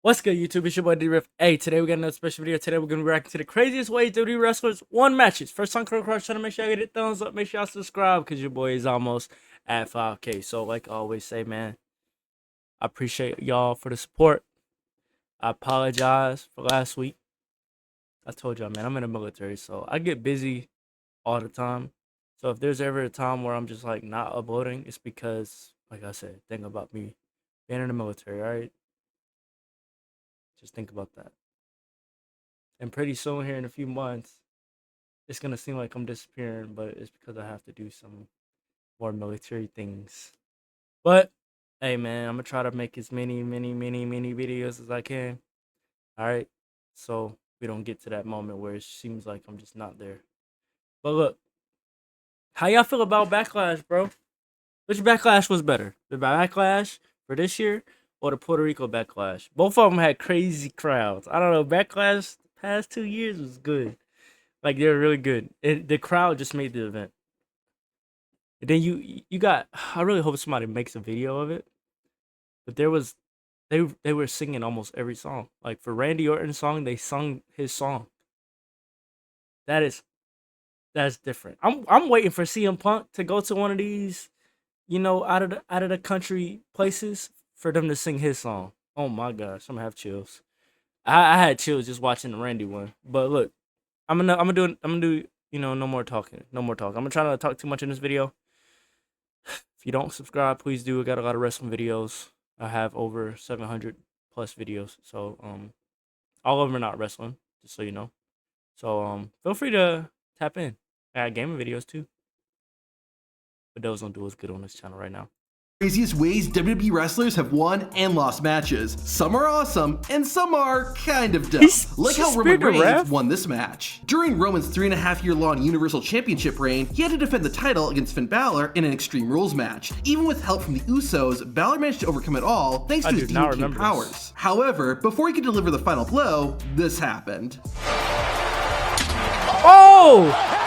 What's good, YouTube? It's your boy D-Riff. Hey, today we got another special video. Today we're going to be reacting to the craziest ways WWE wrestlers won matches. First time coming across, trying to make sure y'all get a thumbs up. Make sure y'all subscribe because your boy is almost at 5K. So, like I always say, man, I appreciate y'all for the support. I apologize for last week. I told y'all, man, I'm in the military, so I get busy all the time. So if there's ever a time where I'm just like not uploading, it's because, like I said, think about me being in the military, all right? Just think about that. And pretty soon here in a few months, it's going to seem like I'm disappearing, but it's because I have to do some more military things. But, hey, man, I'm going to try to make as many videos as I can. All right? So we don't get to that moment where it seems like I'm just not there. But look, how y'all feel about Backlash, bro? Which Backlash was better? The Backlash for this year or the Puerto Rico Backlash? Both of them had crazy crowds. I don't know. Backlash the past 2 years was good. Like, they were really good. The crowd just made the event. And then you got, I really hope somebody makes a video of it. But they were singing almost every song. Like, for Randy Orton's song, they sung his song. That's different. I'm waiting for CM Punk to go to one of these, you know, out of the country places for them to sing his song. Oh my gosh, I'm gonna have chills. I had chills just watching the Randy one. But look, I'm gonna do you know, no more talking. I'm gonna try not to talk too much in this video. If you don't subscribe, please do. I got a lot of wrestling videos. I have over 700 plus videos. So all of them are not wrestling, just so you know. So feel free to tap in. I got gaming videos too, but those don't do as good on this channel right now. Craziest ways WWE wrestlers have won and lost matches. Some are awesome, and some are kind of dumb. Like how Roman Reigns won this match. During Roman's 3.5-year-long Universal Championship reign, he had to defend the title against Finn Balor in an Extreme Rules match. Even with help from the Usos, Balor managed to overcome it all thanks to his Demon King powers. However, before he could deliver the final blow, this happened. Oh!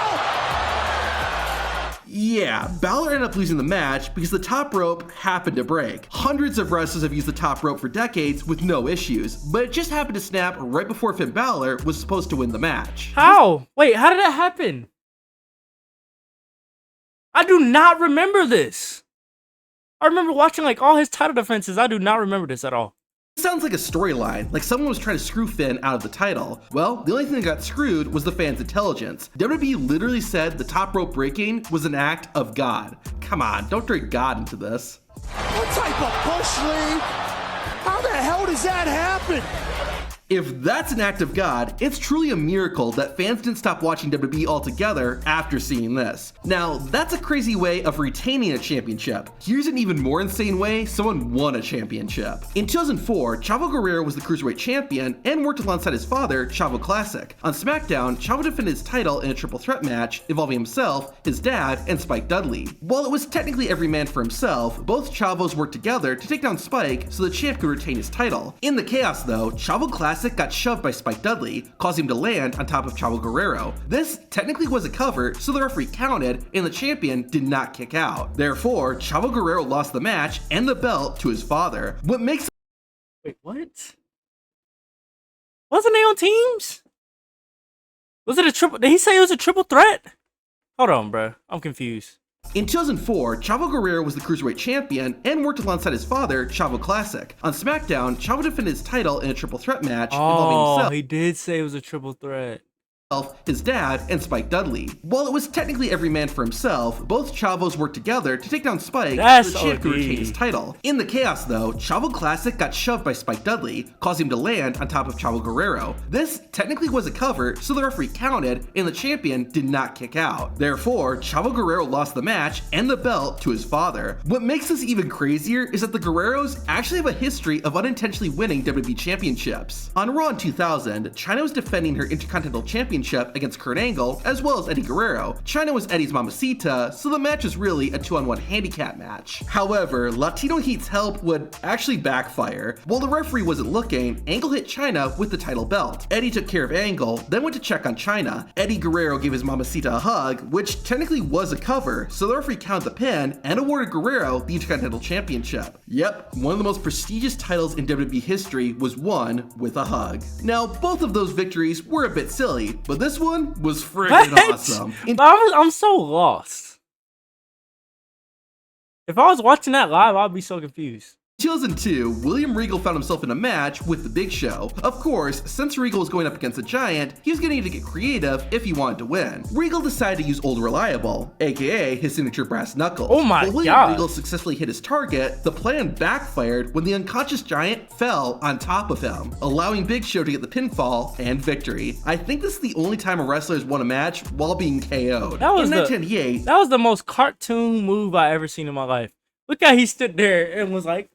Yeah, Balor ended up losing the match because the top rope happened to break. Hundreds of wrestlers have used the top rope for decades with no issues, but it just happened to snap right before Finn Balor was supposed to win the match. How? Wait, how did that happen? I do not remember this. I remember watching like all his title defenses. I do not remember this at all. Sounds like a storyline, like someone was trying to screw Finn out of the title. Well, the only thing that got screwed was the fans' intelligence. WWE literally said the top rope breaking was an act of God. Come on, don't drag God into this. What type of bush league? How the hell does that happen? If that's an act of God, it's truly a miracle that fans didn't stop watching WWE altogether after seeing this. Now, that's a crazy way of retaining a championship. Here's an even more insane way someone won a championship. In 2004, Chavo Guerrero was the Cruiserweight Champion and worked alongside his father, Chavo Classic. On SmackDown, Chavo defended his title in a triple threat match involving himself, his dad, and Spike Dudley. While it was technically every man for himself, both Chavos worked together to take down Spike so the champ could retain his title. In the chaos though, Chavo Classic got shoved by Spike Dudley, causing him to land on top of Chavo Guerrero. This technically was a cover, so the referee counted, and the champion did not kick out. Therefore, Chavo Guerrero lost the match and the belt to his father. What makes— Wait, what? Wasn't they on teams? Was it a triple? Did he say it was a triple threat? Hold on, bro. I'm confused. In 2004, Chavo Guerrero was the Cruiserweight Champion and worked alongside his father, Chavo Classic. On SmackDown, Chavo defended his title in a triple threat match involving himself. He did say it was a triple threat. His dad, and Spike Dudley. While it was technically every man for himself, both Chavos worked together to take down Spike so the champ could retain his title. In the chaos though, Chavo Classic got shoved by Spike Dudley, causing him to land on top of Chavo Guerrero. This technically was a cover, so the referee counted, and the champion did not kick out. Therefore, Chavo Guerrero lost the match and the belt to his father. What makes this even crazier is that the Guerreros actually have a history of unintentionally winning WWE championships. On Raw in 2000, Chyna was defending her Intercontinental Championship Championship against Kurt Angle, as well as Eddie Guerrero. China was Eddie's mamacita, so the match was really a 2-on-1 handicap match. However, Latino Heat's help would actually backfire. While the referee wasn't looking, Angle hit China with the title belt. Eddie took care of Angle, then went to check on China. Eddie Guerrero gave his mamacita a hug, which technically was a cover, so the referee counted the pin and awarded Guerrero the Intercontinental Championship. Yep, one of the most prestigious titles in WWE history was won with a hug. Now, both of those victories were a bit silly, but this one was friggin' awesome. I'm so lost. If I was watching that live, I'd be so confused. In 2002, William Regal found himself in a match with The Big Show. Of course, since Regal was going up against a giant, he was going to need to get creative if he wanted to win. Regal decided to use Old Reliable, aka his signature brass knuckles. Oh my While William god. Regal successfully hit his target, the plan backfired when the unconscious giant fell on top of him, allowing Big Show to get the pinfall and victory. I think this is the only time a wrestler has won a match while being KO'd. That was in 1998, that was the most cartoon move I ever seen in my life. Look how he stood there and was like,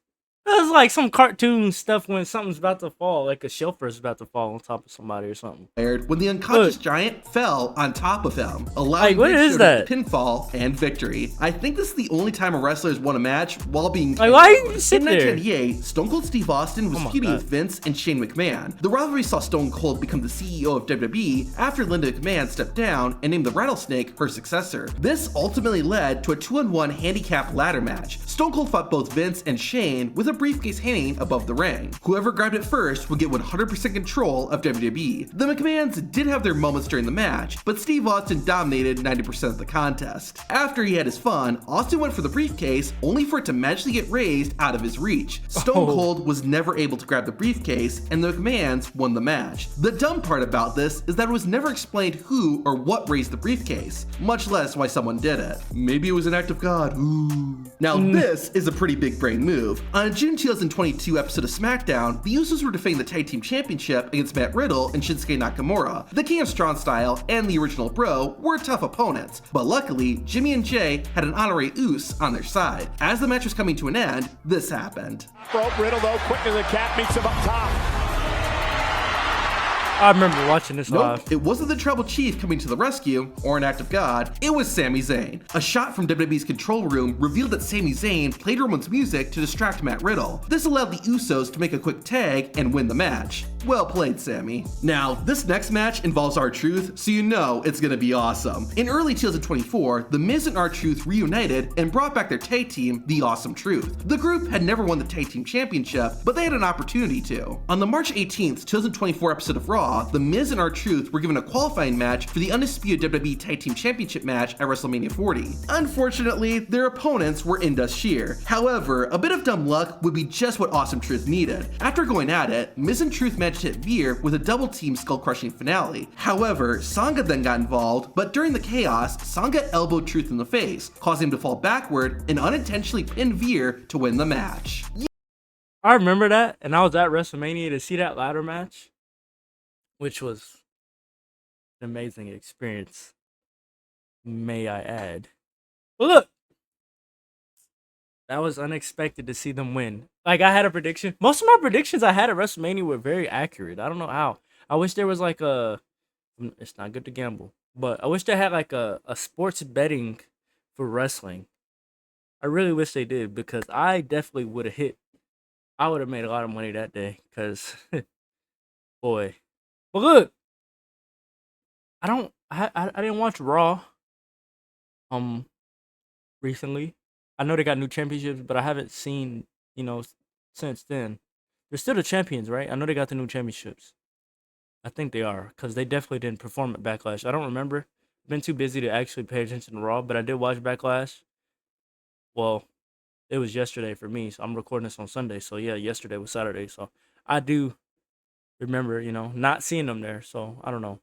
it was like some cartoon stuff when something's about to fall, like a shelf is about to fall on top of somebody or something. When the unconscious giant fell on top of him, allowing what Big is Show that? to get the pinfall and victory. I think this is the only time a wrestler has won a match while being Like, why KO'd. you sit In there? 1998, Stone Cold Steve Austin was Oh my feuding God. with Vince and Shane McMahon. The rivalry saw Stone Cold become the CEO of WWE after Linda McMahon stepped down and named the Rattlesnake her successor. This ultimately led to a 2-on-1 handicap ladder match. Stone Cold fought both Vince and Shane with a briefcase hanging above the ring. Whoever grabbed it first would get 100% control of WWE. The McMahons did have their moments during the match, but Steve Austin dominated 90% of the contest. After he had his fun, Austin went for the briefcase, only for it to magically get raised out of his reach. Stone Oh. Cold was never able to grab the briefcase, and the McMahons won the match. The dumb part about this is that it was never explained who or what raised the briefcase, much less why someone did it. Maybe it was an act of God. Ooh. Now this is a pretty big brain move. On a June 2022 episode of SmackDown, the Usos were defending the Tag Team Championship against Matt Riddle and Shinsuke Nakamura. The King of Strong Style and the Original Bro were tough opponents, but luckily, Jimmy and Jay had an honorary Uso on their side. As the match was coming to an end, this happened. Rope Riddle though, quick to the cap, meets him up top. I remember watching this live. Nope, it wasn't the Tribal Chief coming to the rescue, or an act of God, it was Sami Zayn. A shot from WWE's control room revealed that Sami Zayn played Roman's music to distract Matt Riddle. This allowed the Usos to make a quick tag and win the match. Well played, Sammy. Now, this next match involves R-Truth, so you know it's gonna be awesome. In early 2024, The Miz and R-Truth reunited and brought back their tag team, The Awesome Truth. The group had never won the tag team championship, but they had an opportunity to. On the March 18th, 2024 episode of Raw, The Miz and R-Truth were given a qualifying match for the undisputed WWE Tag Team Championship match at WrestleMania 40. Unfortunately, their opponents were Indus Sheer. However, a bit of dumb luck would be just what Awesome Truth needed. After going at it, Miz and Truth managed to hit Veer with a double team skull-crushing finale. However, Sangha then got involved, but during the chaos, Sangha elbowed Truth in the face, causing him to fall backward and unintentionally pin Veer to win the match. I remember that, and I was at WrestleMania to see that ladder match, which was an amazing experience, may I add. But look, that was unexpected to see them win. Like, I had a prediction. Most of my predictions I had at WrestleMania were very accurate. I don't know how. I wish there was like it's not good to gamble, but I wish they had like a sports betting for wrestling. I really wish they did, because I definitely would have hit. I would have made a lot of money that day, because, boy. But look, I didn't watch Raw recently. I know they got new championships, but I haven't seen, since then. They're still the champions, right? I know they got the new championships. I think they are, because they definitely didn't perform at Backlash. I don't remember. I've been too busy to actually pay attention to Raw, but I did watch Backlash. Well, it was yesterday for me, so I'm recording this on Sunday. So yeah, yesterday was Saturday. So I do remember, not seeing them there. So I don't know.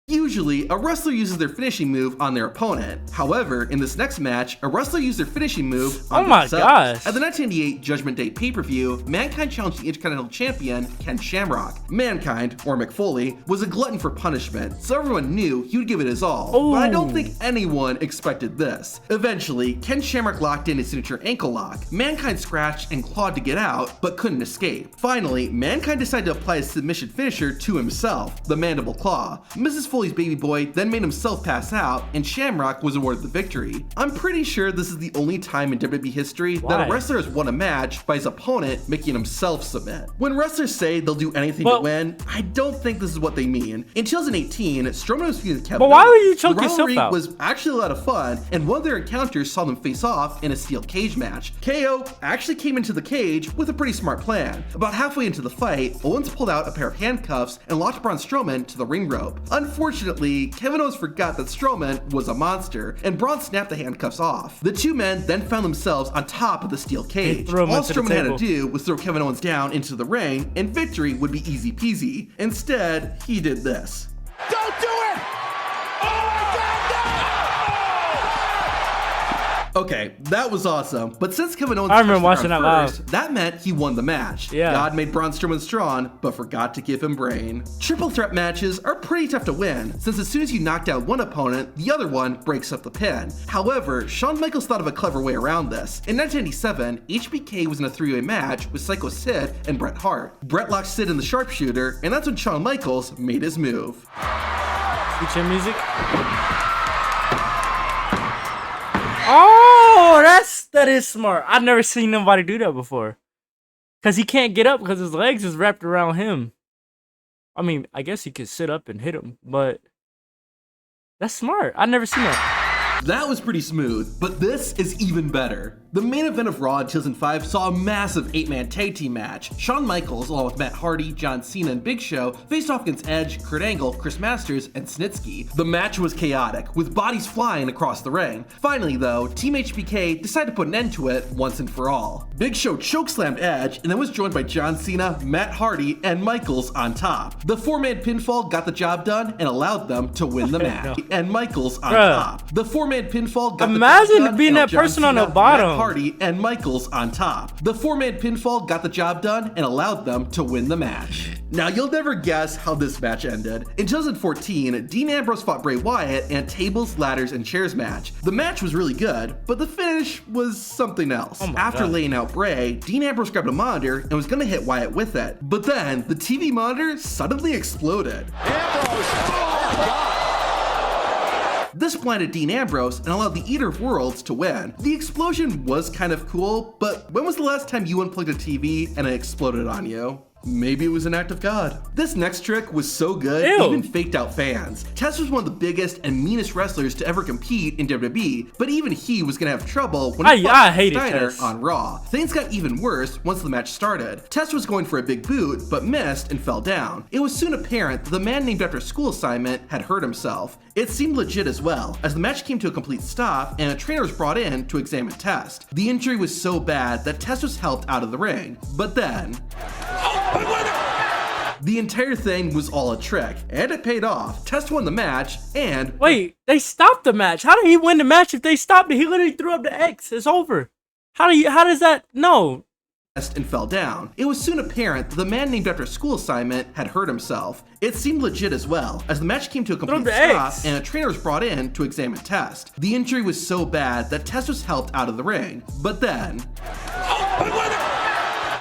Usually, a wrestler uses their finishing move on their opponent. However, in this next match, a wrestler used their finishing move on Oh my themselves. gosh. At the 1998 Judgment Day pay-per-view, Mankind challenged the Intercontinental Champion, Ken Shamrock. Mankind, or McFoley, was a glutton for punishment, so everyone knew he would give it his all. Ooh. But I don't think anyone expected this. Eventually, Ken Shamrock locked in his signature ankle lock. Mankind scratched and clawed to get out, but couldn't escape. Finally, Mankind decided to apply his submission finisher to himself, the Mandible Claw. Mrs. Foley Foley's baby boy then made himself pass out, and Shamrock was awarded the victory. I'm pretty sure this is the only time in WWE history that a wrestler has won a match by his opponent making himself submit. When wrestlers say they'll do anything to win, I don't think this is what they mean. In 2018, Strowman was feuding with Kevin But why would you Owens. choke The yourself rivalry out? was actually a lot of fun, and one of their encounters saw them face off in a steel cage match. KO actually came into the cage with a pretty smart plan. About halfway into the fight, Owens pulled out a pair of handcuffs and locked Braun Strowman to the ring rope. Unfortunately, Kevin Owens forgot that Strowman was a monster, and Braun snapped the handcuffs off. The two men then found themselves on top of the steel cage. All Strowman had to do was throw Kevin Owens down into the ring, and victory would be easy peasy. Instead, he did this. Don't do it! Oh my God, no! Okay, that was awesome, but since Kevin Owens I remember touched the watching ground that first, that meant he won the match. Yeah. God made Braun Strowman strong, but forgot to give him brain. Triple threat matches are pretty tough to win, since as soon as you knock down one opponent, the other one breaks up the pin. However, Shawn Michaels thought of a clever way around this. In 1997, HBK was in a three-way match with Psycho Sid and Bret Hart. Bret locked Sid in the sharpshooter, and that's when Shawn Michaels made his move. Feature music. Oh, that is smart. I've never seen nobody do that before. Cause he can't get up because his legs is wrapped around him. I mean, I guess he could sit up and hit him, but that's smart. I've never seen that. That was pretty smooth, but this is even better. The main event of Raw in 2005 saw a massive 8-man tag team match. Shawn Michaels, along with Matt Hardy, John Cena, and Big Show, faced off against Edge, Kurt Angle, Chris Masters, and Snitsky. The match was chaotic, with bodies flying across the ring. Finally, though, Team HBK decided to put an end to it once and for all. Big Show chokeslammed Edge, and then was joined by John Cena, Matt Hardy, and Michaels on top. The 4-man pinfall got the job done and allowed them to win the match. And Michaels on top. The 4-man pinfall got the job done being and that John person on Cena, the bottom. Matt Hardy, and Michaels on top. The 4-man pinfall got the job done and allowed them to win the match. Now, you'll never guess how this match ended. In 2014, Dean Ambrose fought Bray Wyatt in a tables, ladders, and chairs match. The match was really good, but the finish was something else. After laying out Bray, Dean Ambrose grabbed a monitor and was gonna hit Wyatt with it. But then, the TV monitor suddenly exploded. Ambrose! Oh my God! This blinded Dean Ambrose and allowed the Eater of Worlds to win. The explosion was kind of cool, but when was the last time you unplugged a TV and it exploded on you? Maybe it was an act of God. This next trick was so good, it even faked out fans. Test was one of the biggest and meanest wrestlers to ever compete in WWE, but even he was gonna have trouble when he fought Steiner on Raw. Things got even worse once the match started. Test was going for a big boot, but missed and fell down. It was soon apparent that the man named after a school assignment had hurt himself. It seemed legit as well, as the match came to a complete stop and a trainer was brought in to examine Test. The injury was so bad that Test was helped out of the ring, but then the entire thing was all a trick, and it paid off. Test won the match, and wait, they stopped the match. How did he win the match if they stopped it? He literally threw up the X. It's over. How does that? No. And fell down. It was soon apparent that the man named after a school assignment had hurt himself. It seemed legit as well, as the match came to a complete stop and a trainer was brought in to examine Test. The injury was so bad that Test was helped out of the ring, but then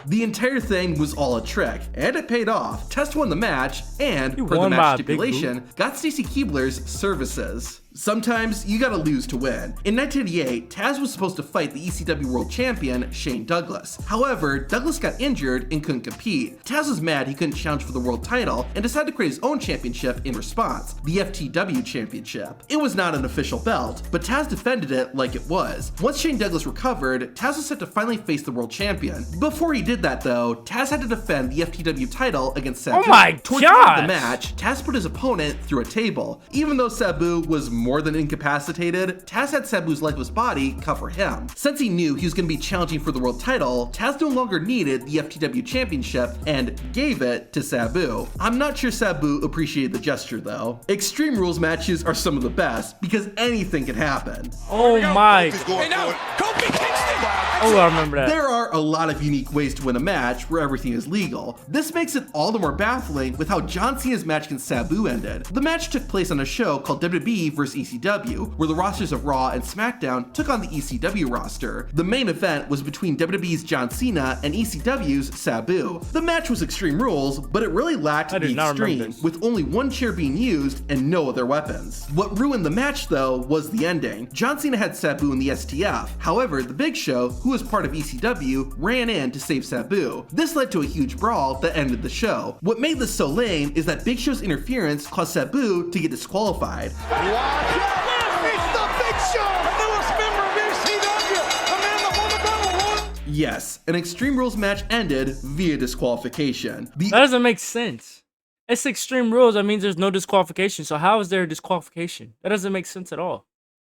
the entire thing was all a trick, and it paid off. Test won the match, and per the match stipulation, got Stacy Keibler's services. Sometimes you gotta lose to win. In 1988, Taz was supposed to fight the ECW World Champion, Shane Douglas. However, Douglas got injured and couldn't compete. Taz was mad he couldn't challenge for the world title and decided to create his own championship in response, the FTW Championship. It was not an official belt, but Taz defended it like it was. Once Shane Douglas recovered, Taz was set to finally face the world champion. Before he did that though, Taz had to defend the FTW title against Sabu. Oh my Towards the end of the gosh! match, Taz put his opponent through a table. Even though Sabu was more than incapacitated, Taz had Sabu's legless body cover him. Since he knew he was going to be challenging for the world title, Taz no longer needed the FTW Championship and gave it to Sabu. I'm not sure Sabu appreciated the gesture though. Extreme Rules matches are some of the best because anything can happen. Oh my. Hey, now, Kofi Kingston! Oh, I remember that. There are a lot of unique ways to win a match where everything is legal. This makes it all the more baffling with how John Cena's match against Sabu ended. The match took place on a show called WWE vs ECW, where the rosters of Raw and SmackDown took on the ECW roster. The main event was between WWE's John Cena and ECW's Sabu. The match was Extreme Rules, but it really lacked the extreme, with only one chair being used and no other weapons. What ruined the match though was the ending. John Cena had Sabu in the STF. However, the Big Show, who was part of ECW, ran in to save Sabu. This led to a huge brawl that ended the show. What made this so lame is that Big Show's interference caused Sabu to get disqualified. Watch out! It's the Big Show! The newest member of ECW! The man that won the Battle Royal! Yes, an Extreme Rules match ended via disqualification. That doesn't make sense. It's Extreme Rules. That means there's no disqualification. So how is there a disqualification? That doesn't make sense at all.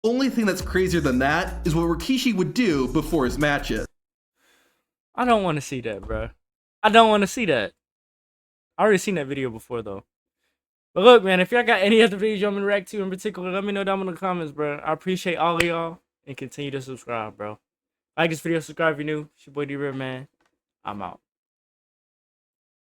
Only thing that's crazier than that is what Rikishi would do before his matches. I don't want to see that, bro. I don't want to see that. I already seen that video before, though. But look, man, if y'all got any other videos you want me to react to in particular, let me know down in the comments, bro. I appreciate all of y'all, and continue to subscribe, bro. Like this video, subscribe if you're new. It's your boy D-Riv, man. I'm out.